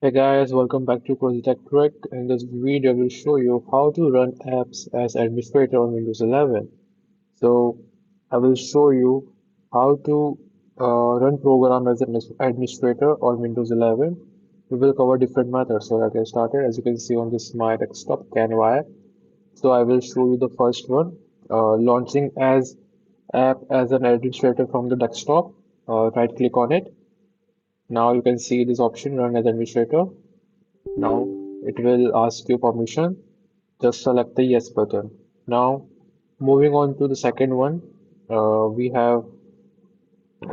Hey guys, welcome back to Cozy Tech Trick. In this video, I will show you how to run apps as administrator on Windows 11. So, I will show you how to run program as an administrator on Windows 11. We will cover different methods. So, let's get started. As you can see on this my desktop Canva app. So, I will show you the first one, launching as app as an administrator from the desktop. Right click on it. Now you can see this option, run as administrator. Now it will ask you permission. Just select the yes button. Now moving on to the second one, we have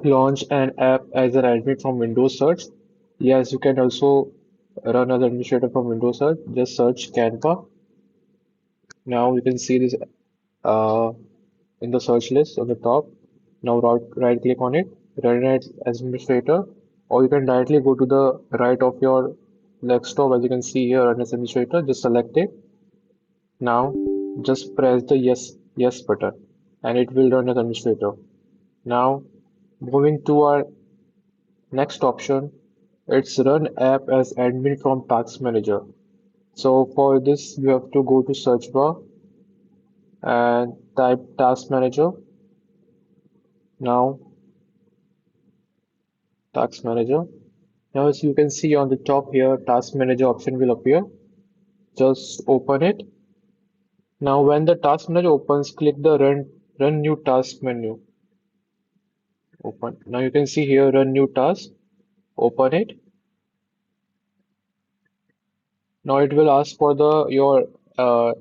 launch an app as an admin from Windows Search. Yes, you can also run as administrator from Windows Search. Just search Canva. Now you can see this uh, in the search list on the top. Now right click on it, run it as administrator, or you can directly go to the right of your desktop as you can see here, run as administrator. Just select it. Now just press the yes button and it will run as administrator. Now moving to our next option, it's run app as admin from Task Manager. So for this you have to go to search bar and type Task Manager. Now Task Manager. Now as you can see on the top here, Task Manager option will appear. Just open it. Now when the Task Manager opens, click the Run New Task menu. Open. Now you can see here Run New Task. Open it. Now it will ask for the your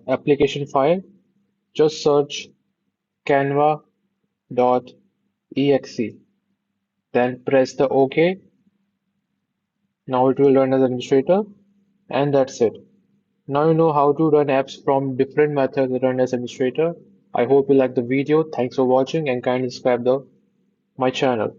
application file. Just search canva.exe. Then press the OK. Now it will run as administrator, and that's it. Now you know how to run apps from different methods that run as administrator. I hope you like the video. Thanks for watching and kindly subscribe the my channel.